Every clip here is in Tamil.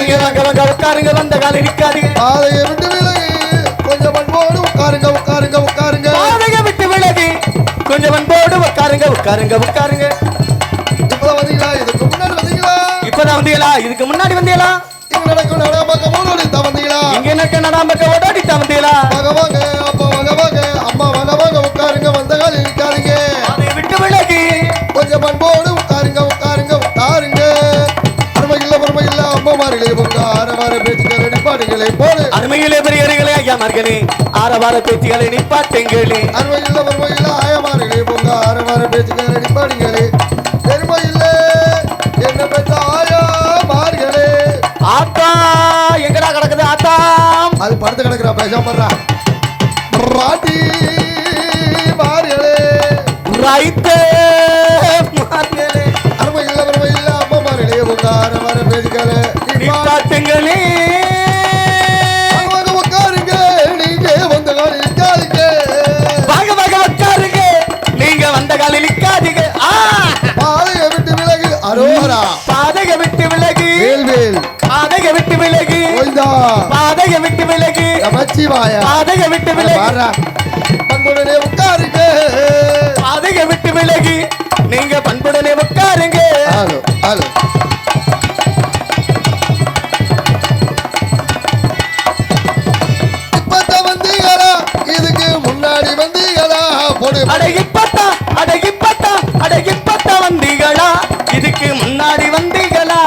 உட்காருங்க வந்த கால நிக்காதீங்க பாதையை விட்டு விலகி கொஞ்சம் பண்போடு உட்காருங்க உட்காருங்க உட்காருங்க பாதையை விட்டு விலகி கொஞ்சம் பண்போடு உட்காருங்க உட்காருங்க உட்காருங்க இப்பதான் வந்தீங்களா இதுக்கு முன்னாடி வந்தீங்களா இப்பதான் வந்தீங்களா இதுக்கு முன்னாடி வந்தீங்களா இங்க நடக்கும் நடாமக்க ஓடோடித்தான் வந்தீங்களா இங்க எனக்கு நடாமக்க ஓடோடித்தான் வந்தீங்களா வாங்க வாங்க அப்பா வாங்க வாங்க அம்மா வாங்க வாங்க உட்காருங்க வந்த கால நிக்காதீங்க பாதையை விட்டு விலகி கொஞ்சம் பண்போடு உட்காருங்க உட்காருங்க உட்காருங்க அருமையில்ல அம்மாமார்களே உங்க ஆரவார பேச்சுக்களை நிப்பாட்டுங்களே போடு அருமையிலே பெரியவர்களே ஐயாமார்களே ஆரவார பேச்சுகளை நிப்பாட்டுங்களே அருமையில்ல ஆயமார்களே உங்க ஆரவார பேச்சுக்களை நிப்பாட்டுங்களே பெருமையில்ல என்ன பெற்ற ஆயாமார்களே ஆத்தா எங்கடா கிடக்குது ஆத்தா அது படுத்து கிடக்குறா பேசாமறா ராட்டி மார்களே ரைட்டே மார்களே அருமையில்ல அம்மாமார்களே உங்க ஆரவார பேச்சுக்களை நிப்பாட்டுங்களே உட்காருங்க நீங்க வந்த காலில் நிக்காதீங்க வாங்க வாங்க உட்காருங்க நீங்க வந்த காலில் நிக்காதீங்க பாதையை விட்டு விலகு அரோரா பாதையை விட்டு விலகி வேல்வேல் பாதையை விட்டு விலகி ஓய்தா பாதையை விட்டு விலகி நமச்சிவாயா பாதையை விட்டு விலகி பண்புடனே உட்காருங்க பாதையை விட்டு விலகி நீங்க பண்புடனே உட்காருங்க ஹலோ ஹலோ இப்பதான் வந்தீங்களா இதுக்கு முன்னாடி வந்தீங்களா போடு அடகிப்பட்டா வந்தீங்களா இதுக்கு முன்னாடி வந்தீங்களா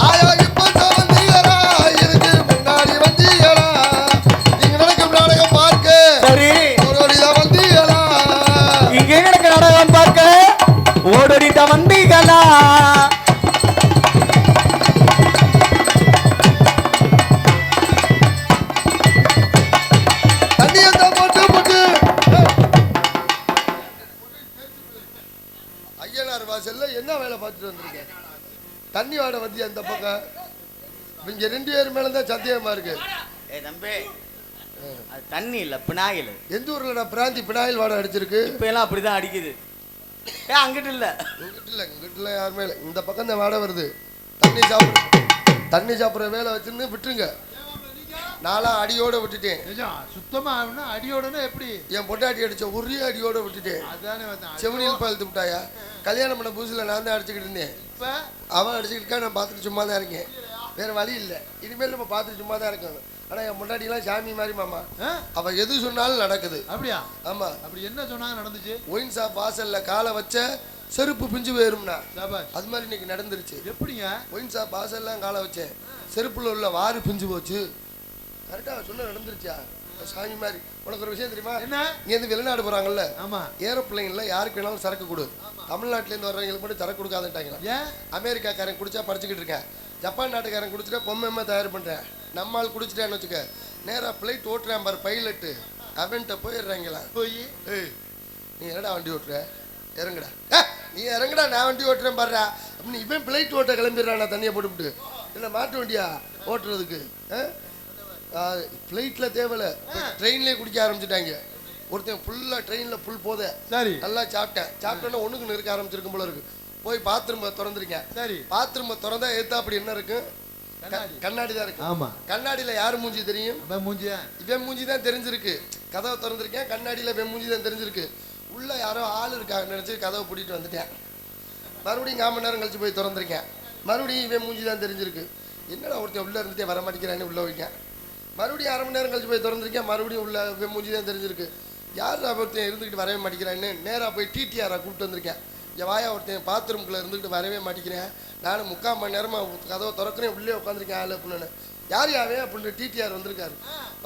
ஆயா இப்பதான் வந்தீங்களா இதுக்கு முன்னாடி வந்தீங்களா நீங்க நடக்கும் நாடகம் பார்க்க சரி ஓடோடிதான் வந்தீங்களா இங்கே நடக்க நாடகம் பார்க்க ஓடோடிட்ட வந்தீங்களா தண்ணியத்தான் போட்டு போட்டு ஐயனார் வாசல்ல என்ன வேலை பார்த்துட்டு வந்திருக்கேன் தண்ணி வாட வந்து அந்த பக்கம் இங்க 2 பேர் மேலதான் சத்தியமா இருக்கு தம்பி அது தண்ணி இல்ல பினாயில் எந்த ஊர்ல பிராந்தி பினாயில் வாடை அடிச்சிருக்கு இப்ப எல்லாம் அப்படிதான் அடிக்குது அங்கிட்டு இல்ல இங்கிட்ட யாருமே இல்லை இந்த பக்கம் தான் வாடை வருது தண்ணி சாப்பிட்ற வேலை வச்சிருந்து விட்டுருங்க நாளா அடியோட விட்டுட்டேன் சுத்தமா அடியோடனா எப்படி என் பொட்டாட்டி அடிச்ச ஒரே அடியோட விட்டுட்டேன் செவனியில் பழுத்து விட்டாயா கல்யாணம் பண்ண புதுசுல நான் தான் அடிச்சுக்கிட்டு இருந்தேன் அவன் அடிச்சுக்கிட்டு நான் பார்த்துட்டு சும்மா தான் இருக்கேன் வேற வழி இல்லை இனிமேல் நம்ம பார்த்துட்டு சும்மா தான் இருக்கணும் ஆனா என் பொண்டாட்டிலாம் சாமி மாதிரி மாமா அவ எது சொன்னாலும் நடக்குது அப்படியா ஆமா அப்படி என்ன சொன்னாங்க நடந்துச்சு ஒயின் ஷாப் வாசல்ல காலை வச்ச செருப்பு பிஞ்சு போயிரும்னா அது மாதிரி இன்னைக்கு நடந்துருச்சு எப்படிங்க ஒயின் ஷாப் வாசல்லாம் காலை வச்சேன் செருப்புல உள்ள வாறு பிஞ்சு போச்சு கரெக்டா சொன்ன நடந்துருச்சா சாமி மாதிரி உனக்கு ஒரு விஷயம் தெரியுமா என்ன இங்க இருந்து வெளிநாடு போறாங்கல்ல ஆமா ஏரோப்ளைன்ல யாருக்கு வேணாலும் சரக்கு கொடு தமிழ்நாட்டுல இருந்து வர்றவங்களுக்கு மட்டும் சரக்கு கொடுக்காதுட்டாங்களா ஏன் அமெரிக்காக்காரன் குடிச்சா படிச்சுக்கிட்டு இருக்கேன் ஜப்பான் நாட்டுக்காரன் குடிச்சிட்டா பொம்மை தயார் பண்றேன் நம்மால் குடிச்சிட்டேன்னு வச்சுக்க நேரா பிளைட் ஓட்டுறேன் பாரு பைலட்டு அவன்கிட்ட போயிடுறாங்களா போய் ஏய் நீ என்னடா வண்டி ஓட்டுற இறங்குடா நீ இறங்குடா நான் வண்டி ஓட்டுறேன் பாடுறா அப்படின்னு இவன் பிளைட் ஓட்ட கிளம்பிடுறான் நான் தண்ணியை போட்டுவிட்டு என்ன மாட்டு வண்டியா ஓட்டுறதுக்கு ஃப்ளைட்ல தேவையில்ல ட்ரெயின்லேயே குடிக்க ஆரம்பிச்சுட்டாங்க ஒருத்தன் ஃபுல்லா ட்ரெயின்ல ஃபுல் போத சரி நல்லா சாப்பிட்டோன்னா ஒண்ணுக்கு இருக்க ஆரம்பிச்சிருக்கும் போல இருக்கு போய் பாத்ரூம் திறந்துருக்கேன் சரி பாத்ரூம் திறந்தா ஏத்தா அப்படி என்ன இருக்கு கண்ணாடி தான் இருக்கு ஆமா கண்ணாடியில யாரு மூஞ்சி தெரியும் இவன் மூஞ்சி தான் தெரிஞ்சிருக்கு கதவை திறந்திருக்கேன் கண்ணாடியில இவன் மூஞ்சி தான் தெரிஞ்சிருக்கு உள்ள யாரோ ஆள் இருக்காங்க நினைச்சு கதவை பூட்டிட்டு வந்துட்டேன் மறுபடியும் 1/4 மணி நேரம் கழிச்சு போய் திறந்திருக்கேன் மறுபடியும் இவன் மூஞ்சி தான் தெரிஞ்சிருக்கு என்னடா ஒருத்தன் உள்ள இருந்துட்டே வர மாட்டேங்கிறான்னு உள்ள வைக்கேன் மறுபடியும் 1/2 மணி நேரம் கழிச்சு போய் திறந்திருக்கேன் மறுபடியும் உள்ள இவன் மூஞ்சி தான் தெரிஞ்சிருக்கு யார் ஒருத்தன் இருந்துக்கிட்டு வரவே மாட்டேங்கிறான்னு நேராக போய் டிடிஆரை கூப்பிட்டு வந்திருக்கேன் என் வாயா ஒருத்தன் பாத்ரூம்குள்ளே இருந்துக்கிட்டு வரவே மாட்டேங்கிறேன் நானும் 3/4 மணி நேரமாக கதவை திறக்கிறேன் உள்ளே உட்காந்துருக்கேன் ஆள் அப்படின்னு யார் யாவே அப்படின்னு டிடிஆர் வந்திருக்காரு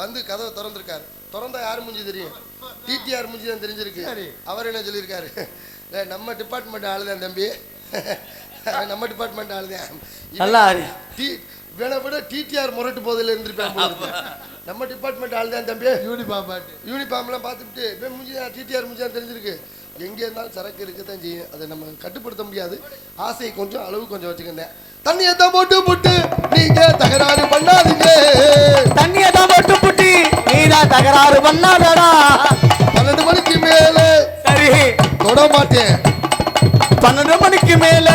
வந்து கதவை திறந்திருக்காரு திறந்தா யார் மூஞ்சி தெரியும் டிடிஆர் மூஞ்சி தான் தெரிஞ்சிருக்கு அவர் என்ன சொல்லியிருக்காரு நம்ம டிபார்ட்மெண்ட் ஆளுதான் தம்பி நம்ம டிபார்ட்மெண்ட் ஆளுதான் வேணா விட டிடிஆர் முரட்டு போதில் இருந்திருப்பேன் நம்ம டிபார்ட்மெண்ட் ஆளுதான் தம்பி யூனிஃபார்ம்லாம் பார்த்துட்டு இப்போ மூஞ்சி தான் டிடிஆர் மூஞ்சி தான் தெரிஞ்சிருக்கு எங்கே இருந்தாலும் சரக்கு இருக்கத்தான் செய்யும் அதை நம்ம கட்டுப்படுத்த முடியாது ஆசையை கொஞ்சம் அளவு கொஞ்சம் வச்சுக்கிட்டேன் தண்ணியை தான் போட்டு நீங்க தகராறு பண்ணாதீங்க தண்ணியை தான் போட்டு நீதான் தகராறு பண்ணாதடா 12 மணிக்கு மேல சரி தொட மாட்டேன் 12 மணிக்கு மேல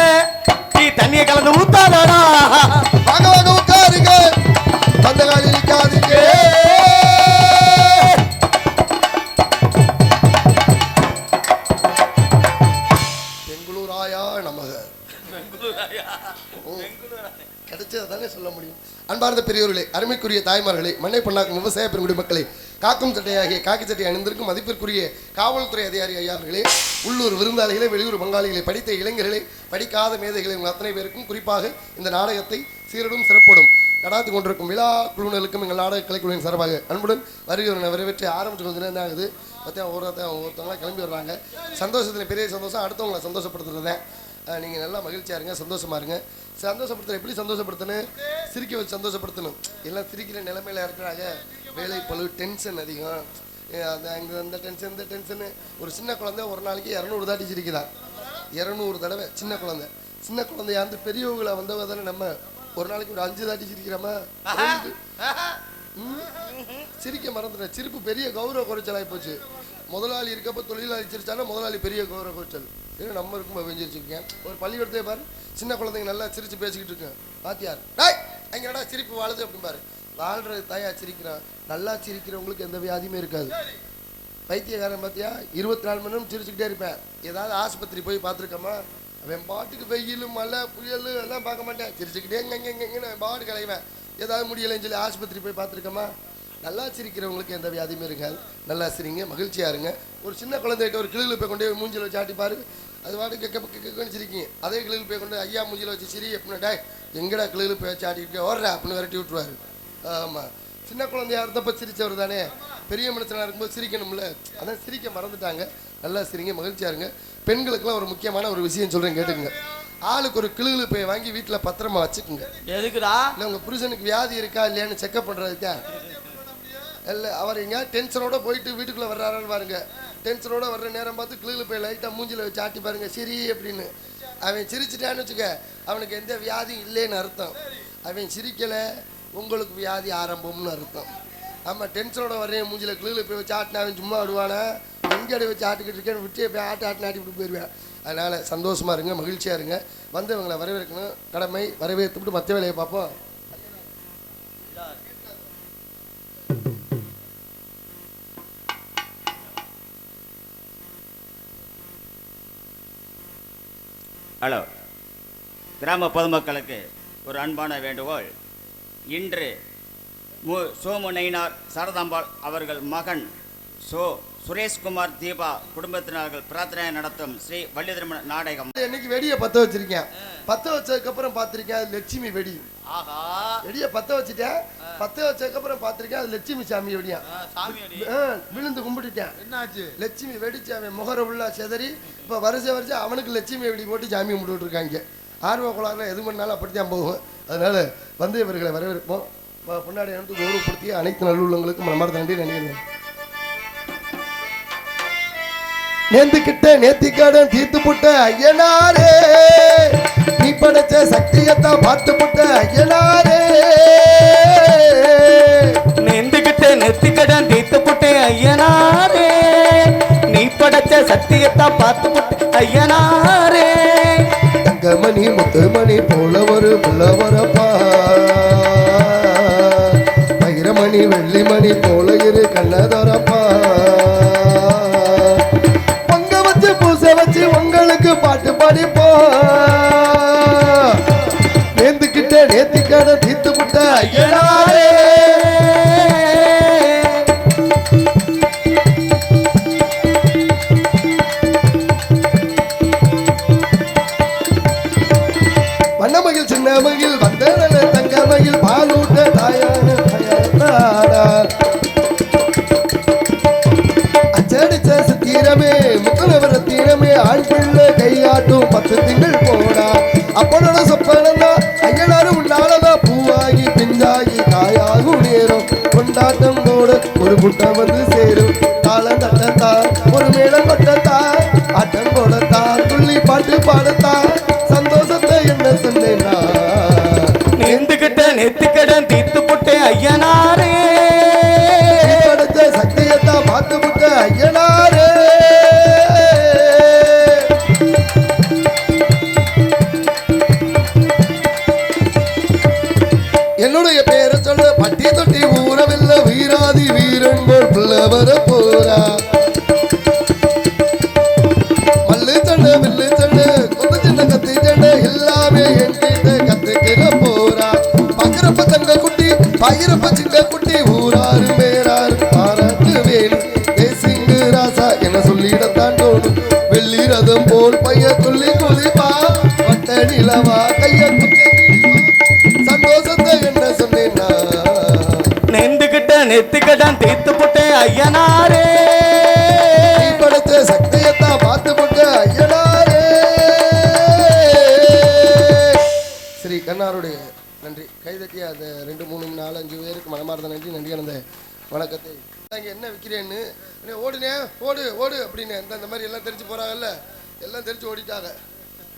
நீ தண்ணியை கலந்து ஊத்தாதடா வாங்க வாங்க உட்காருங்க அந்த காலில் நிற்காதீங்க. பெங்களூராயா நமக. கிடைச்சதானே சொல்ல முடியும். அன்பார்ந்த பெரியோர்களே, அருமைக்குரிய தாய்மார்களே, மண்ணை பொன்னாக்கும் விவசாய பெருங்குடி மக்களை, காக்கும் சட்டையாகிய காக்கி சட்டை அணிந்திருக்கும் மதிப்பிற்குரிய காவல்துறை அதிகாரி ஐயார்களே, உள்ளூர் விருந்தாளிகளே, வெளியூர் பங்காளிகளை, படித்த இளைஞர்களே, படிக்காத மேதைகளை உங்கள் அத்தனை பேருக்கும், குறிப்பாக இந்த நாடகத்தை சீரடும் சிறப்போடும் நடாத்து கொண்டிருக்கும் விழா குழுவினருக்கும் எங்கள் நாடக கலைக்குழுவின் சார்பாக அன்புடன் வருகிறவனை வரவேற்று ஆரம்பிச்சு கொஞ்சம் நேரம் ஆகுது. ஒருத்தவங்களாம் கிளம்பி வர்றாங்க. சந்தோஷத்தில் பெரிய சந்தோஷம், அடுத்தவங்களை சந்தோஷப்படுத்துறதேன். நீங்கள் நல்லா மகிழ்ச்சியாக இருங்க, சந்தோஷமாக இருங்க. சந்தோஷப்படுத்த எப்படி சந்தோஷப்படுத்தணும்? சிரிக்க வச்சு சந்தோஷப்படுத்தணும். எல்லாம் சிரிக்கிற நிலைமையில் இருக்கிறாங்க. வேலை பழு, டென்ஷன் அதிகம். அந்த டென்ஷன் இந்த டென்ஷனு. ஒரு சின்ன குழந்தை ஒரு நாளைக்கு 200 தாட்டி சிரிக்குதான். 200 தடவை. சின்ன குழந்தையா இருந்து பெரியவங்களை வந்தவங்க தானே. நம்ம ஒரு நாளைக்கு ஒரு 5 தாட்டி சிரிக்கிறோமா? சிரிக்க மறந்துட்டேன். சிரிப்பு பெரிய கௌரவ குறைச்சலாகி போச்சு. முதலாளி இருக்கப்போ தொழிலாளி சிரிச்சாலும் முதலாளி பெரிய கௌரவ குறைச்சல். ஏன்னா நம்ம இருக்கும்போது வெஞ்சிருச்சுருக்கேன். ஒரு பள்ளிக்கூடத்தையே பாரு, சின்ன குழந்தைங்க நல்லா சிரிச்சு பேசிக்கிட்டு இருக்கேன். பாத்தியார் அங்கடா சிரிப்பு வாழுது அப்படிம்பாரு. வாழ்றது தாயா சிரிக்கிறான். நல்லா சிரிக்கிறவங்களுக்கு எந்த வியாதியுமே இருக்காது. பைத்தியக்காரன் பார்த்தியா 24 மணி நேரம் சிரிச்சுக்கிட்டே இருப்பேன். ஏதாவது ஆஸ்பத்திரி போய் பார்த்துருக்கோமா? அவன் பாட்டுக்கு வெயில் மழை புயல் எல்லாம் பார்க்க மாட்டேன். சிரிச்சுக்கிட்டே எங்கெங்கன்னு பாட்டு கலைவேன். ஏதாவது முடியலைன்னு சொல்லி ஆஸ்பத்திரி போய் பார்த்துருக்கோமா? நல்லா சிரிக்கிறவங்களுக்கு எந்த வியாதியுமே இருக்காது. நல்லா சிரிங்க, மகிழ்ச்சியாக இருங்க. ஒரு சின்ன குழந்தைகிட்ட ஒரு கிளியில் போய் கொண்டு போய் மூஞ்சில் வச்சு ஆட்டி பாரு. அது பாட்டு கேட்கன்னு சிரிக்கிங்க. அதே கிளியில் போய் கொண்டு ஐயா மூஞ்சில் வச்சு சிரி எப்படின்னா டே எங்கடா கிளியில் போய் வச்சு ஆட்டிக்கிட்டே ஓடுறா அப்படின்னு விரட்டி விட்டுருவாரு. ஆமாம், சின்ன குழந்தையா இருந்தப்போ சிரிச்சவர் தானே. பெரிய மனுஷனாக இருக்கும்போது சிரிக்கணும்ல, அதான் சிரிக்க மறந்துட்டாங்க. நல்லா சிரிங்க, மகிழ்ச்சியாக இருங்க. பெண்களுக்கெல்லாம் ஒரு முக்கியமான ஒரு விஷயம் சொல்கிறேன், கேட்டுக்குங்க. ஆளுக்கு ஒரு கிளியில் போய் வாங்கி வீட்டில் பத்திரமா வச்சுக்குங்க. எதுக்குடா? இல்லை உங்கள் புருஷனுக்கு வியாதி இருக்கா இல்லையான்னு செக்அப் பண்ணுறதுக்கா? இல்லை அவர் எங்க டென்ஷனோட போயிட்டு வீட்டுக்குள்ளே வர்றாரான்னு பாருங்க. டென்ஷனோட வர்ற நேரம் பார்த்து கிளியில் போய் லைட்டாக மூஞ்சில் வச்சு ஆட்டி பாருங்க, சரி அப்படின்னு. அவன் சிரிச்சிட்டான்னு வச்சுக்க, அவனுக்கு எந்த வியாதியும் இல்லைன்னு அர்த்தம். அவன் சிரிக்கலை, உங்களுக்கு வியாதி ஆரம்பம்னு அர்த்தம். ஆமாம், டென்ஷனோட வர்றேன் மூஞ்சில் கிளியில் போய் வச்சு ஆட்டினா அவன் சும்மா விடுவானா? எங்கே அடி வச்சு ஆட்டிக்கிட்டு இருக்கேன்னு விட்டு போய் ஆட்டிட்டு போயிடுவேன். அதனால் சந்தோஷமாக இருங்க, மகிழ்ச்சியாக இருங்க. வந்து இவங்களை வரவேற்கணும் கடமை. வரவேற்றுட்டு மற்ற வேலையை பார்ப்போம். ஹலோ, கிராம பொதுமக்களுக்கு ஒரு அன்பான வேண்டுகோள். இன்று சோமு நயினார் சாரதாம்பாள் அவர்கள் மகன் சுரேஷ்குமார் தீபா குடும்பத்தினர்கள் பிரார்த்தனை நடத்தும் ஸ்ரீ வள்ளி திருமண நாடகம். இன்னைக்கு வெடியை பற்ற வச்சிருக்கேன். பற்ற வச்சதுக்கப்புறம் பார்த்துருக்கேன் அது லட்சுமி வெடி. வெடியை பற்ற வச்சுட்டேன். பற்ற வச்சதுக்கப்புறம் பார்த்துருக்கேன் அது லட்சுமி சாமி வெடியா. விழுந்து கும்பிட்டுட்டேன். என்னாச்சு? லட்சுமி வெடிச்சு அவன் முகர உள்ள செதறி இப்போ வருஷம் அவனுக்கு லட்சுமி வெடி போட்டு சாமி கும்பிட்டு இருக்காங்க. ஆர்வ குழாரில் எது பண்ணாலும் அப்படித்தான் போகும். அதனால வந்து இவர்களை வரவேற்போம். பொன்னாடி வந்து கௌரவப்படுத்திய அனைத்து நல்லுள்ளங்களுக்கும் மனமார்ந்த நன்றி நினைக்கிறேன். நேர்ந்துக்கிட்ட நேர்த்திக்கடன் தீர்த்து புட்ட ஐயனாரே, நீ படைச்ச சக்தியத்தான் பார்த்து புட்ட ஐயனாரே. நேர்ந்துக்கிட்ட நேர்த்திக்கடன் தீர்த்து புட்ட ஐயனாரே, நீ படைச்ச சக்தியத்தான் பார்த்து புட்ட ஐயனாரே. தங்கமணி முத்துமணி போல ஒரு புள்ளவரப்பா, வைரமணி வெள்ளிமணி போல இரு கண்ணதரப்பா. பூசை வச்சு உங்களுக்கு பாட்டு பாடிப்போம். நேர்ந்துக்கிட்ட நேர்த்திக்கட தீர்த்து புட்ட ஐயனாரே. வண்ணமகிழ் சின்ன மகிழ் வந்த தங்க மகிழ் பாலூட்ட தாயான அச்சடிச்ச சித்திரமே முத்துனவர தீரமே ஆண் பிள்ளை கையாட்டும் 10 திங்கள் போடா. அப்பனோட சொப்பனந்தா ஐயனாரும் உன்னாலதா பூவாகி பிஞ்சாகி காயாகும் நேரம். கொண்டாட்டம் போட ஒரு கூட்டம் வந்து சேரும். தாளம் தட்டத்தா ஒரு மேளம் கொட்டத்தா, ஆட்டம் போடத்தா துள்ளி பாட்டு பாடத்தா, சந்தோஷத்தை என்ன சொன்னேன்னா. நேர்ந்துக்கிட்ட நேர்த்திக்கடன் தீர்த்து புட்ட ஐயனாரே, படைச்ச சக்தியத்தான் பார்த்து புட்ட ஐயனாரே. என்னுடைய பேரை சொல்ல பட்ட மாத்தி வீரன் போல் பிள்ளை வர போறா மல்லு சண்டை மில்லு சண்டை கொத்து சின்ன கத்தி சண்டை எல்லாமே என்கிட்ட கத்துக்கிற போறா பகிரப்ப தங்க குட்டி பகிரப்ப சின்ன குட்டி ஊராறு மேராறு பாராட்டு வேணும் தேசிங்கு ராசா என்ன சொல்லிடத்தான் தோணும் வெள்ளி ரதம் போல் பைய துள்ளி குதிப்பா வட்ட நிலவா கைய குத்தி சந்தோஷத்தை என்ன சொன்னேன்னா நெந்துக்கிட்ட நெத்துக்கிட்டான் தீர்த்து போட்டேன் ஐயனாரே நீ படைத்த சக்தியத்தான் பார்த்து போட்ட ஐயனாரே ஸ்ரீ கண்ணாருடைய நன்றி கைதட்டிய அந்த 2 3 4 5 பேருக்கு மனமார்ந்த நன்றி நன்றி அந்த வணக்கத்தை இங்கே என்ன விற்கிறேன்னு ஓடுனே ஓடு ஓடு அப்படின்னு இந்த மாதிரி எல்லாம் தெரிஞ்சு போகிறாங்கல்ல எல்லாம் தெரிஞ்சு ஓடிட்டாங்க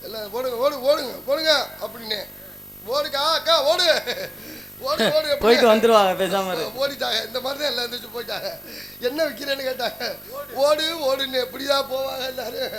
எல்லாம் ஓடுங்க ஓடுங்க போடுங்க அப்படின்னு ஓடுக்கா அக்கா ஓடு ஓடு ஓடு போயிட்டு வந்துருவாங்க பேசாம ஓடிட்டாங்க இந்த மாதிரி தான் எல்லாம் எந்திரிச்சு போயிட்டாங்க என்ன விற்கிறேன்னு கேட்டாங்க ஓடு ஓடுன்னு எப்படிதான் போவாங்க எல்லாரும்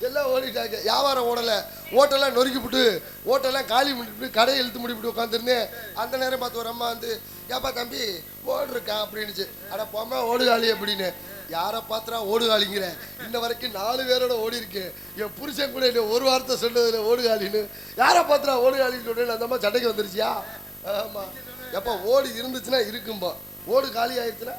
எல்லாம் ஓடிட்டாங்க வியாபாரம் ஓடலை ஓட்டெல்லாம் நொறுக்கிவிட்டு ஓட்டெல்லாம் காலி பண்ணிவிட்டு கடையை இழுத்து முடிவிட்டு உட்காந்துருந்தேன் அந்த நேரம் பார்த்து ஒரு அம்மா வந்து ஏப்பா தம்பி ஓடு இருக்கா அப்படின்னுச்சு அட போம்மா ஓடுகாலி அப்படின்னு யாரை பாத்திரா ஓடுகாலிங்கிற இன்ன வரைக்கும் 4 பேரோட ஓடி இருக்கு என் புருஷன் கூட இல்லை ஒரு வார்த்தை சொன்னதில்ல ஓடுகாலின்னு யாரை பாத்திரா ஓடுகாலின்னு சொல்றேன் அந்த அம்மா சண்டைக்கு வந்துருச்சியா ஆமா எப்போ ஓடு இருந்துச்சுன்னா இருக்கும்பா ஓடு காலி ஆயிடுச்சுன்னா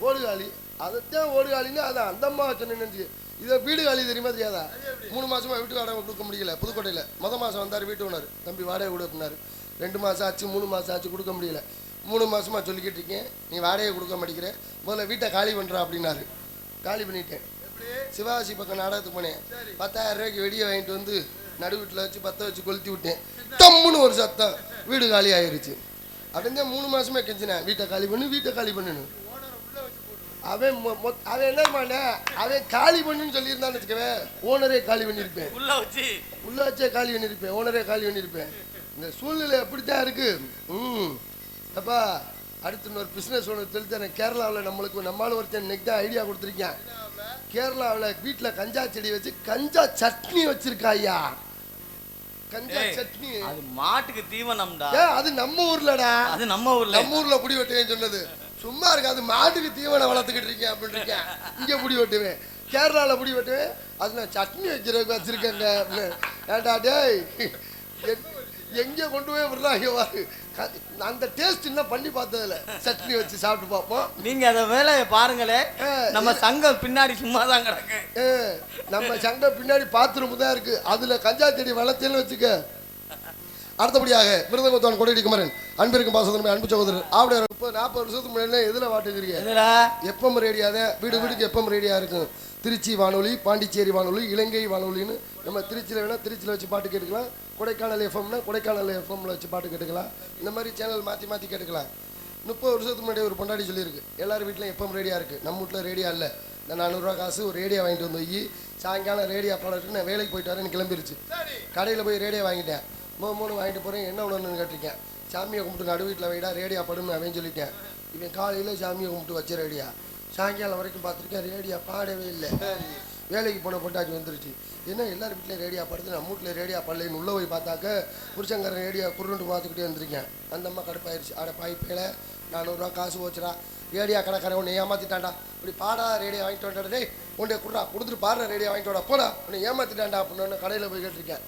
ஓடுகாலி அதைத்தான் ஓடுகாலின்னு அதை அந்த அம்மா சொன்னேன்னு இதை வீடு காலி தெரியுமா தெரியாதா 3 மாசமா வீட்டு வாடகை கொடுக்க முடியல புதுக்கோட்டையில் மாதம் வந்தார் வீட்டு ஓனர் தம்பி வாடகை கொடு அப்படின்னாரு 2 மாதம் ஆச்சு 3 மாதம் ஆச்சு கொடுக்க முடியல 3 மாசமா சொல்லிக்கிட்டு இருக்கேன் நீ வாடகை கொடுக்க மாட்டேங்கிற முதல்ல வீட்டை காலி பண்ணுறா அப்படின்னாரு காலி பண்ணிட்டேன் சிவாசி பக்கம் நாடகத்துக்கு போனேன் 10,000 ரூபாய்க்கு வெடியை வாங்கிட்டு வந்து நடு வீட்டில் வச்சு 10 வச்சு கொளுத்தி விட்டேன் தம்முன்னு ஒரு சத்தம் வீடு காலி ஆயிருச்சு அப்படின்னா 3 மாசமே கெஞ்சினேன் வீட்டை காலி பண்ணணும் அவன் என்ன அவன் காலி பண்ணுன்னு சொல்லியிருந்தான்னு வச்சுக்கவே ஓனரே காலி பண்ணியிருப்பேன் உள்ள வச்சே காலி பண்ணியிருப்பேன் ஓனரே காலி பண்ணியிருப்பேன் இந்த சூழ்நிலை அப்படித்தான் இருக்கு அப்பா அடுத்து இன்னொரு பிஸ்னஸ் ஒன்று தெரிஞ்சேன் கேரளாவில் நம்மளும் ஒருத்தன் இன்னைக்கு தான் ஐடியா கொடுத்துருக்கேன் கேரளாவில் வீட்டில் கஞ்சா செடி வச்சு கஞ்சா சட்னி வச்சிருக்கா ஐயா கஞ்சா சட்னி அது மாட்டுக்கு தீவனம்டா அது நம்ம ஊர்லடா அது நம்ம ஊர்ல புடி வெட்டுவேன்னு சொன்னது சும்மா இருக்கு அது மாட்டுக்கு தீவனம் வளர்த்துக்கிட்டு இருக்கேன் அப்படின்னு இருக்கேன் இங்கே புடி வெட்டுவேன் கேரளாவில் புடி வெட்டுவேன் அது நான் சட்னி வைக்கிறதுக்கு வச்சிருக்கேங்க ஏண்டா டேய் எங்கே கொண்டு போய் விடுறாங்க அந்த டேஸ்ட் இன்னும் பண்ணி பார்த்ததில்ல சட்னி வச்சு சாப்பிட்டு பார்ப்போம் நீங்க அந்த வேலையை பாருங்களே நம்ம சங்கம் பின்னாடி சும்மா தான் கிடக்கு நம்ம சங்கம் பின்னாடி பாத்ரூம் தான் இருக்கு அதுல கஞ்சா செடி வளர்த்தேன்னு வச்சுக்க அடுத்தபடியாக மிருதங்கத்தான் கொடையடி குமரன் அன்பிற்கும் பாசத்தன்மை அன்பு சகோதரர் ஆவிட 30-40 வருஷத்துக்கு முன்னாடி எதுல வாட்டுக்கிறீங்க எப்பம் ரேடியாதான் வீடுக்கு எப்பம் ரேடியா இருக்கும் திருச்சி வானொலி பாண்டிச்சேரி வானொலி இலங்கை வானொலின்னு நம்ம திருச்சியில் வேணால் திருச்சியில் வச்சு பாட்டு கேட்டுக்கலாம் கொடைக்கானல் எஃப்எம்னா கொடைக்கானல் எஃப்எம்ல வச்சு பாட்டு கேட்டுக்கலாம் இந்த மாதிரி சேனல் மாற்றி கேட்டுக்கலாம் 30 வருஷத்துக்கு முன்னாடி ஒரு பொண்டாடி சொல்லியிருக்கு எல்லாரும் வீட்டில் எப்பம் ரேடியா இருக்குது நம்ம வீட்டில் ரேடியா இல்லை இந்த 400 ரூபா காசு ஒரு ரேடியா வாங்கிட்டு வந்து போய் சாயங்காலம் ரேடியா பாடட்டு நான் வேலைக்கு போயிட்டு வரேன்னு கிளம்பிருச்சு கடையில் போய் ரேடியா வாங்கிட்டேன் 3 வாங்கிட்டு போகிறேன் என்ன உணவுன்னு கேட்டிருக்கேன் சாமியை கும்பிட்டு நடு வீட்டில் வைடா ரேடியா படுன்னு அவன் சொல்லிட்டேன் இவன் காலையில் சாமியை கும்பிட்டு வச்ச ரேடியா சாயங்காலம் வரைக்கும் பார்த்துருக்கேன் ரேடியா பாடவே இல்லை வேலைக்கு போன பொண்டாட்டி வந்துருச்சு ஏன்னா எல்லாரும் வீட்டில் ரேடியா படுத்து நம்ம வீட்டில் ரேடியா படலைன்னு உள்ளே போய் பார்த்தாக்க புருஷங்காரன் ரேடியா குருண்டு பார்த்துக்கிட்டே வந்துருக்கேன் அந்த அம்மா கடுப்பாயிருச்சு அட பாய்ப்பேல 400 ரூபா காசு போச்சுடா ரேடியா கடைக்காரன் உன்னை ஏமாற்றிட்டான்டா இப்படி பாடா ரேடியா வாங்கிட்டு வந்தாடா டேய் உன்னை குடுறா கொடுத்துட்டு பாடுற ரேடியா வாங்கிட்டு வாடா போடா உன்னை ஏமாற்றிட்டான்டா அப்படின்னு கடையில் போய் கேட்டிருக்கேன்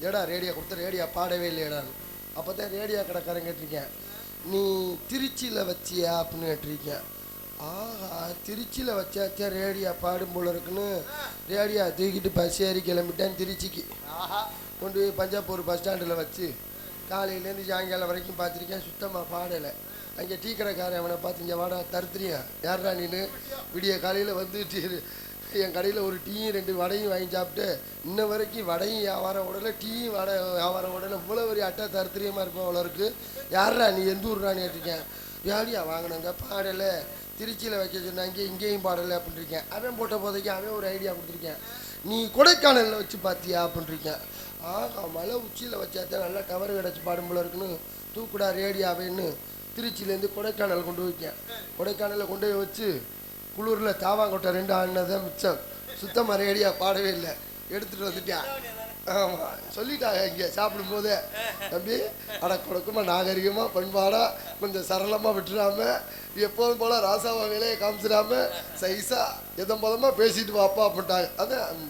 ஏடா ரேடியா கொடுத்து ரேடியா பாடவே இல்லையடான்னு அப்போ தான் ரேடியா கடைக்காரன் கேட்டிருக்கேன் நீ திருச்சியில் வச்சியா அப்படின்னு கேட்டிருக்கேன் ஆஹா திருச்சியில் வச்சாச்சா ரேடியா பாடும் போல இருக்குன்னு ரேடியா தூக்கிட்டு பஸ் ஏறி கிளம்பிட்டேன் திருச்சிக்கு கொண்டு போய் பஞ்சாப்பூர் பஸ் ஸ்டாண்டில் வச்சு காலையிலேருந்து சாயங்காலம் வரைக்கும் பார்த்துருக்கேன் சுத்தமாக பாடலை அங்கே டீ கடைக்காரன் அவனை பார்த்து இங்கே வாடா தருத்துறியா யாரா நீனு விடிய காலையில் வந்துட்டு என் கடையில் ஒரு டீயும் 2 வடையும் வாங்கி சாப்பிட்டு இன்ன வரைக்கும் வடையும் வியாபாரம் உடலை டீயும் வடை வியாபாரம் உடலை இவ்வளோ ஒரு அட்டை தருத்திரியமாக இருப்போம் அவ்வளோ இருக்குது யாரா நீ எந்த ஊர்றான்னு கேட்டிருக்கேன் ரேடியா வாங்கினங்க பாடலை திருச்சியில் வைக்க சொன்னாங்க இங்கேயும் பாடலை அப்படின்ட்டுருக்கேன் அவன் போட்ட போதைக்கு அவன் ஒரு ஐடியா கொடுத்துருக்கேன் நீ கொடைக்கானலில் வச்சு பார்த்தியா அப்படின்ட்டுருக்கேன் ஆகா மலை உச்சியில் வச்சாத்தான் நல்லா டவர் கிடச்சி பாடும் போல இருக்குன்னு தூக்குடா ரேடியாவேன்னு திருச்சியிலேருந்து கொடைக்கானல் கொண்டு வைக்கேன் கொடைக்கானலில் கொண்டு போய் வச்சு குளூரில் தாவாங்கொட்டை 2 ஆடினதான் மிச்சம் சுத்தமாக ரேடியா பாடவே இல்லை எடுத்துகிட்டு வந்துட்டேன் ஆமா சொல்லிட்டாங்க இங்கே சாப்பிடும்போதே தம்பி அடக்குடக்குமா நாகரிகமா பண்பாடா கொஞ்சம் சரளமா விட்டுறாம எப்போதும் போல ராசாவா வேலையை காமிச்சிடாம சைஸா எதம்பதமா பேசிட்டு வாப்பா அப்படின்ட்டாங்க. அதான்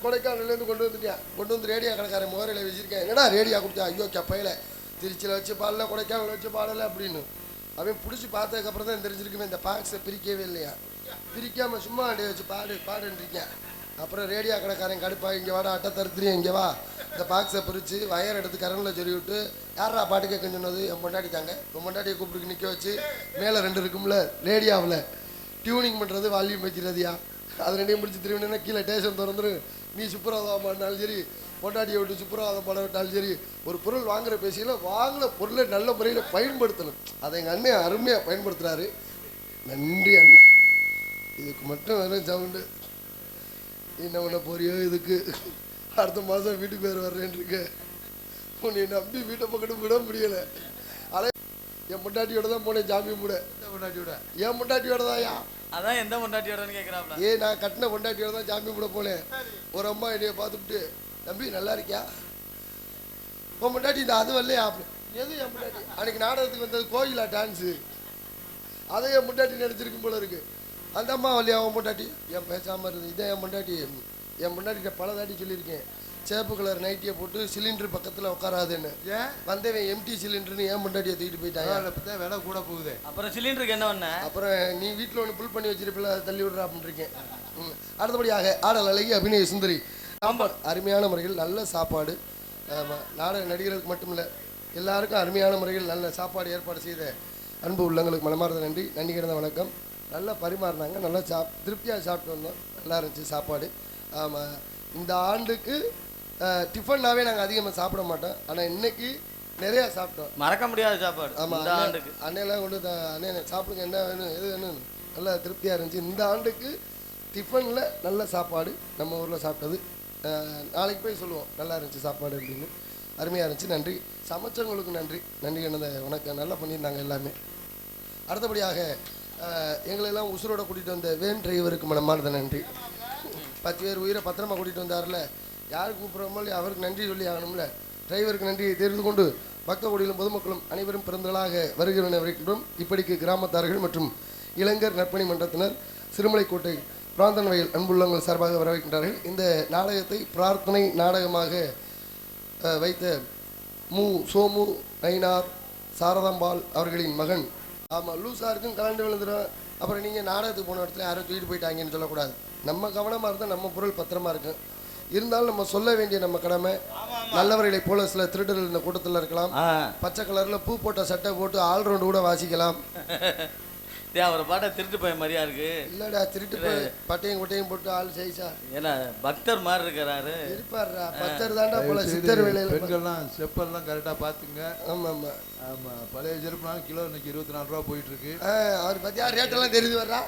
கொடைக்கானல்லேருந்து கொண்டு வந்துட்டேன். கொண்டு வந்து ரேடியா கடைக்காரன் முகரையில் வச்சிருக்கேன். என்னடா ரேடியா கொடுத்தா? ஐயோ கப்பையில் திருச்சியில் வச்சு பாடல கொடைக்கானல் வச்சு பாடலை அப்படின்னு அவன் பிடிச்சி பார்த்ததுக்கப்புறம் தான் தெரிஞ்சிருக்குமே இந்த பாக்ஸை பிரிக்கவே இல்லையா. பிரிக்காமல் சும்மா அடைய வச்சு பாடுன்னு இருக்கேன். அப்புறம் ரேடியா கடைக்காரன் கடுப்பா இங்கே வாடா அட்டை தருத்துறியும் இங்கே வா இந்த பாக்ஸை பிரித்து வயர் எடுத்து கரண்டில் சொல்லி விட்டு யாரா பாட்டு கேட்க சொன்னது என் பொண்டாட்டி தாங்க. என் பொண்டாட்டியை கூப்பிட்டு நிற்க வச்சு மேலே 2 இருக்கும்ல ரேடியாவில் டியூனிங் பண்ணுறது வால்யூம் வைக்கிறதுயா அது 2 முடிச்சு திரும்பினா கீழே டேஷன் திறந்துரு. நீ சுப்ரவாதம் பண்ணாலும் சரி பொண்டாட்டியை விட்டு சுப்ரவாதம் பண்ண விட்டாலும் சரி ஒரு பொருள் வாங்குற பேசியில் வாங்கின பொருளை நல்ல முறையில் பயன்படுத்தணும். அதை எங்கள் அண்ணன் அருமையாக பயன்படுத்துகிறாரு. நன்றி அண்ணா. இதுக்கு மட்டும் வேணும் சவுண்டு. என்ன பண்ண போறியோ இதுக்கு அடுத்த மாதம் வீட்டுக்கு பேர் வர்றேன் இருக்கு. உன்னை நம்பி வீட்டை பக்கத்து விட முடியலை. ஆனால் என் பொண்டாட்டியோட தான் போனேன் ஜாமி மூட. பொண்டாட்டியோட என் பொண்டாட்டியோட தான்யா. அதான் எந்த பொண்டாட்டியோடன்னு கேட்குறாப்ல. நான் கட்டின பொண்டாட்டியோட தான் ஜாமி மூட போனேன். ஒரு அம்மா என்னைய பார்த்துட்டு தம்பி நல்லா இருக்கியா உன் பொண்டாட்டி இந்த அது வரலையா எது என் பொண்டாட்டி அன்னைக்கு நாடகத்துக்கு வந்தது கோயிலா டான்ஸு அதை என் பொண்டாட்டி நினச்சிருக்கும் போல இருக்கு. அந்த அம்மா வரலையா உன் பொண்டாட்டி என் பேசாமல் இருந்தது. இதான் என் பொண்டாட்டி. என் பொண்டாட்டிகிட்ட பல தாட்டி சொல்லியிருக்கேன் சேப்பு கலர் நைட்டியை போட்டு சிலிண்டர் பக்கத்தில் உட்காராதுன்னு. ஏன் வந்தவன் எம்டி சிலிண்டர்னு என் பொண்டாட்டியை தூக்கிட்டு போயிட்டாங்க. விலை கூட போகுது. அப்புறம் சிலிண்டருக்கு என்ன பண்ண? அப்புறம் நீ வீட்டில் ஒன்று புல் பண்ணி வச்சிருப்பில்ல அதை தள்ளி விடுறா அப்படின்னு இருக்கேன். அடுத்தபடியாக ஆடல் அழகி அபிநய சுந்தரி சாம்பார் அருமையான முறையில் நல்ல சாப்பாடு. ஆமாம் நாடக நடிகர்களுக்கு மட்டும் இல்லை எல்லாருக்கும் அருமையான முறையில் நல்ல சாப்பாடு ஏற்பாடு செய்த அன்பு உள்ளங்களுக்கு மனமார்ந்த நன்றி. நன்றி கிடந்த வணக்கம். நல்லா பரிமாறினாங்க. நல்லா திருப்தியாக சாப்பிட்டு வந்தோம். நல்லா இருந்துச்சு சாப்பாடு. ஆமாம் இந்த ஆண்டுக்கு டிஃபன்னாவே நாங்கள் அதிகமாக சாப்பிட மாட்டோம். ஆனால் இன்னைக்கு நிறையா சாப்பிட்டோம். மறக்க முடியாத சாப்பாடு. ஆமாம் இந்த ஆண்டுக்கு அண்ணெல்லாம் கொண்டு அண்ணே சாப்பிடுங்க என்ன வேணும் எது வேணும் நல்லா திருப்தியாக இருந்துச்சு. இந்த ஆண்டுக்கு டிஃபனில் நல்ல சாப்பாடு நம்ம ஊரில் சாப்பிட்டது. நாளைக்கு போய் சொல்லுவோம் நல்லா இருந்துச்சு சாப்பாடு அப்படின்னு. அருமையாக இருந்துச்சு. நன்றி. சமைச்சவங்களுக்கு நன்றி. நன்றி என்னது வணக்கம். நல்லா பண்ணியிருந்தாங்க எல்லாமே. அடுத்தபடியாக எங்களெல்லாம் உசுரோட கூட்டிகிட்டு வந்த வேன் டிரைவருக்கு மனமார்ந்த நன்றி. 10 பேர் உயிரை பத்திரமா கூட்டிகிட்டு வந்தார்ல யாருக்கு கூப்பிட்றோமோ அவருக்கு நன்றி சொல்லி ஆகணும்ல. டிரைவருக்கு நன்றியை தெரிந்து கொண்டு பக்த கோடியிலும் பொதுமக்களும் அனைவரும் பிறந்தளாக வருகிறவர்களும் இப்படிக்கு கிராமத்தார்கள் மற்றும் இளைஞர் நற்பணி மன்றத்தினர் சிறுமலைக்கோட்டை பிராந்தன் வயல் அன்புள்ளங்கள் சார்பாக வரவேற்கின்றார்கள். இந்த நாடகத்தை பிரார்த்தனை நாடகமாக வைத்த சோமு நயினார் சாரதாம்பாள் அவர்களின் மகன். ஆமாம் லூசாருக்கும் கலந்து விழுந்துடும். அப்புறம் நீங்கள் நாடகத்துக்கு போன இடத்துல யாரும் தூக்கிட்டு போயிட்டாங்கன்னு சொல்லக்கூடாது. நம்ம கவனமாக இருந்தால் நம்ம பொருள் பத்திரமா இருக்கும். இருந்தாலும் நம்ம சொல்ல வேண்டிய நம்ம கடமை. நல்லவர்களை போல சில திருடர்கள் இந்த கூட்டத்தில் இருக்கலாம். பச்சை கலரில் பூ போட்ட சட்டை போட்டு ஆல்ரவுண்டு கூட வாசிக்கலாம். அவர் பாட்டை திருட்டு போய் மாதிரியா இருக்கு. இல்லடா திருட்டு போய் பட்டையும் கொட்டையும் போட்டு ஆள் செய்சா ஏன்னா பக்தர் மாதிரி இருக்கிறாரு. இருப்பாருடா பக்தர் தாண்டா போல சித்தர் வேலையில். பெண்கள்லாம் செப்பல்லாம் கரெக்டாக பார்த்துங்க. ஆமாம் ஆமாம் ஆமாம். பழைய செருப்புலாம் கிலோ இன்னைக்கு 24 ரூபா போயிட்டு இருக்கு. அவர் பற்றியா ரேட்டெல்லாம் தெரிஞ்சு வர்றா.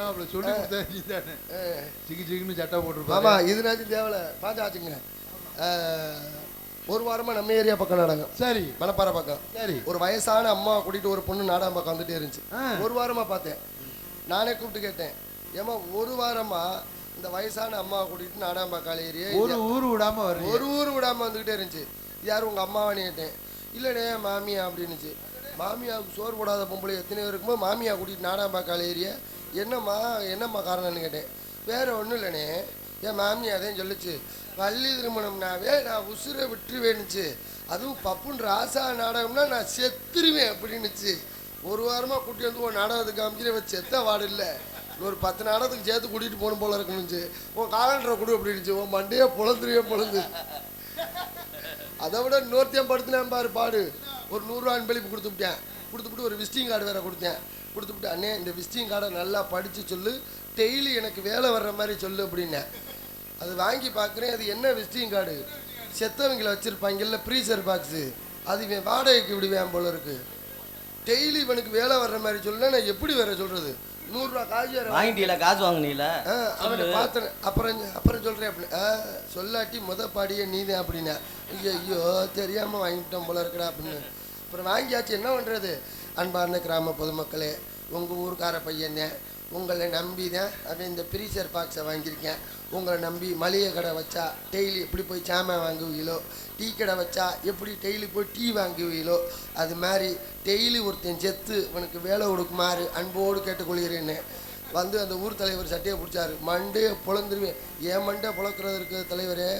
அப்படி சொல்லி கொடுத்தா நீ தானே சிக்கி சிக்கின்னு சட்டை போட்டுருப்பா. ஆமாம் இதுனாச்சும் தேவலை பார்த்தாச்சுங்க. ஒரு வாரமாக நம்ம ஏரியா பக்கம் நாடகம். சரி மணப்பாறை பக்கம். சரி ஒரு வயசான அம்மா கூட்டிகிட்டு ஒரு பொண்ணு நாடகம் பக்கம் வந்துட்டே இருந்துச்சு. ஒரு வாரமாக பார்த்தேன். நானே கூப்பிட்டு கேட்டேன் ஏமா ஒரு வாரமாக இந்த வயசான அம்மாவை கூட்டிகிட்டு நாடகம் பார்க்கால ஏரியா ஒரு ஊர் விடாமல் வருது. ஒரு ஊர் விடாமல் வந்துக்கிட்டே இருந்துச்சு. யார் உங்கள் அம்மாவான்னு கேட்டேன். இல்லைடே மாமியா அப்படின்னுச்சு. மாமியாவுக்கு சோறு போடாத பொம்பளை எத்தனை பேர் இருக்கும்போது மாமியா கூட்டிகிட்டு நாடகம் பார்க்கால ஏரியா என்னம்மா காரணம்னு கேட்டேன். வேறு ஒன்றும் இல்லைண்ணே என் மாமியா அதையும் சொல்லிச்சு பள்ளி திருமணம்னாவே நான் உசுரை விட்டுருவேன்னுச்சு. அதுவும் பப்புன்ற ஆசா நாடகம்னா நான் செத்துருவேன் அப்படின்னுச்சு. ஒரு வாரமாக கூட்டி வந்து ஒரு நாடகத்துக்கு காமிச்சு வச்சு செத்த வாடு இல்லை ஒரு 10 நாடகத்துக்கு சேர்த்து கூட்டிகிட்டு போகணும் போல இருக்குன்னுச்சு. உன் காலண்டரை கொடு அப்படின்னுச்சு. உன் மண்டையே பொழந்து அதை விட இன்னொருத்தையும் படுத்தினேன் பாரு பாடு. ஒரு 100 ரூபா அன்பளிப்பு கொடுத்துவிட்டு ஒரு விசிட்டிங் கார்டு வேறு கொடுத்துவிட்டு அண்ணே இந்த விசிட்டிங் கார்டை நல்லா படித்து சொல்லு டெய்லி எனக்கு வேலை வர்ற மாதிரி சொல்லு அப்படின்னேன். அது வாங்கி பார்க்குறேன். அது என்ன விசிட்டிங் கார்டு செத்தவங்களை வச்சுருப்பாங்கல்ல ப்ரீசர் பாக்ஸு அது இவன் வாடகைக்கு விடுவேன் போல இருக்கு. டெய்லி இவனுக்கு வேலை வர்ற மாதிரி சொல்ல நான் எப்படி வேற சொல்கிறது. 100 ரூபா காசு வேறு வாங்கிட்டீங்களா? காசு வாங்கினீங்களா? அவனை பார்த்தேன். அப்புறம் சொல்கிறேன் அப்படி சொல்லாட்டி பாடியே நீதான் அப்படின்னா ஐயோ தெரியாமல் வாங்கிட்டோம் போல இருக்கடா அப்படின்னு. அப்புறம் வாங்கியாச்சு என்ன பண்ணுறது. அன்பார்ந்த கிராம பொதுமக்களே உங்கள் ஊருக்கார பையன் உங்களை நம்பி தான் அவன் இந்த ப்ரீசர் பாக்ஸை வாங்கியிருக்கேன். உங்களை நம்பி மளிகை கடை வச்சா டெய்லி எப்படி போய் சாமான் வாங்குவீங்களோ, டீ கடை வச்சா எப்படி டெய்லி போய் டீ வாங்குவீங்களோ, அது மாதிரி டெய்லி ஒருத்தன் செத்து உனக்கு வேலை கொடுக்குமாறு அன்போடு கேட்டுக்கொள்கிறேன்னு வந்து அந்த ஊர் தலைவர் சட்டையை பிடிச்சாரு. மண்டையை பொழந்துருவேன். என் மண்டை பொழக்கிறது இருக்கிற தலைவரே,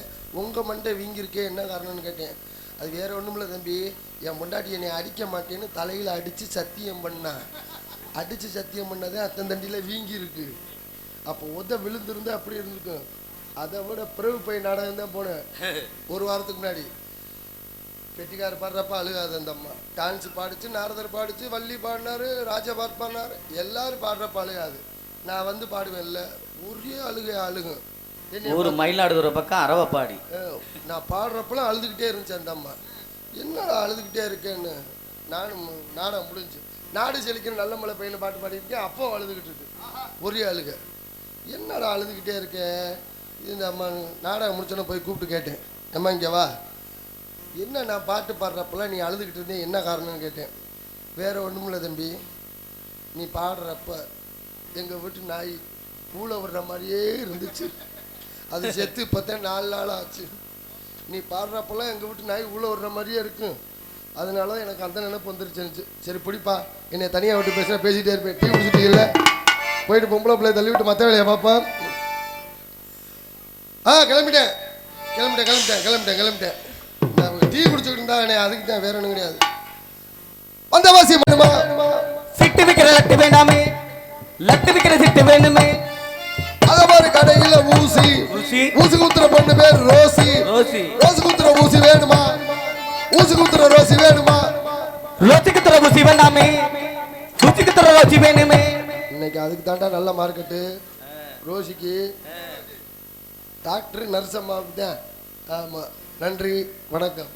உங்கள் மண்டை வீங்கியிருக்கே, என்ன காரணம்னு கேட்டேன். அது வேறு ஒன்றும் இல்லை தம்பி, என் பொண்டாட்டி என்னை அடிக்க மாட்டேன்னு தலையில் அடித்து சத்தியம் பண்ணான். அடித்து சத்தியம் பண்ணதே அத்தன் தண்டியில் வீங்கி இருக்கு. அப்போ விழுந்திருந்து அப்படி இருந்திருக்கும். அதை விட பிறகு போய் நாடகம் தான் போனேன் ஒரு வாரத்துக்கு முன்னாடி. பெட்டிக்கார் பாடுறப்ப அழுகாது அந்த அம்மா. டான்ஸ் பாடிச்சு, நாரதர் பாடிச்சு, வள்ளி பாடினாரு, ராஜபாட் பாடினாரு, எல்லாரும் பாடுறப்ப அழுகாது. நான் வந்து பாடுவேன்ல, ஒரே அழுகும். ஒரு மயிலாடுதுறை பக்கம் அரவப்பாடி. நான் பாடுறப்பெல்லாம் அழுதுகிட்டே இருந்துச்சு அந்த அம்மா. என்னடா அழுதுகிட்டே இருக்கேன்னு. நானும் நாடகம் முடிஞ்சு நாடு செழிக்கிற நல்ல மலை பையனை பாட்டு பாடிருக்கேன். அப்போ அழுதுகிட்டு இருக்கு, ஒரே அழுக. என்னடா அழுதுகிட்டே இருக்கேன். இந்த அம்மா நாடகம் முடிச்சோன்னே போய் கூப்பிட்டு கேட்டேன், அம்மா இங்கே வா, என்ன நான் பாட்டு பாடுறப்பெல்லாம் நீ அழுதுகிட்டு இருந்தேன், என்ன காரணம்னு கேட்டேன். வேற ஒன்றும் இல்லை தம்பி, நீ பாடுறப்ப எங்கள் வீட்டு நாய் பூளை விடுற மாதிரியே இருந்துச்சு. அது செத்து இப்போத்தான் 4 நாள் ஆச்சு. நீ பாடுறப்பெல்லாம் எங்கள் வீட்டு நாய் ஊழ விடுற மாதிரியே இருக்கும். அதனால எனக்கு அந்த நினைப்பு வந்துருச்சு. சரி பிடிப்பா, என்னை தனியாக விட்டு பேசினா பேசிகிட்டே இருப்பேன். டீ குடிச்சிட்டு இல்லை போயிட்டு பொம்பளை பிள்ளைய தள்ளி விட்டு மற்ற வேலையை பார்ப்பான். கிளம்பிட்டேன். டீ குடிச்சுக்கிட்டு இருந்தா அதுக்கு தான், வேற ஒன்றும் கிடையாது. வந்த வாசி பண்ணுமா, சிட்டு விக்கிற லட்டு வேண்டாமே, லட்டு விக்கிற சிட்டு வேணுமே. அத மாதிரி கடையில ஊசி குத்துற பொண்ணு பேர் ரோசி. ரோசி குத்துற ஊசி வேணுமா, ஊசி குத்துற ரோசி வேணுமா. ரோசி குத்துற ஊசி வேண்டாமே, ஊசி குத்துற ரோசி வேணுமே. இன்னைக்கு அதுக்கு தாண்டா நல்ல மார்க்கெட்டு. ரோசிக்கு டாக்டர் நர்ஸ் அம்மாவுக்கு தான். ஆமாம், நன்றி, வணக்கம்.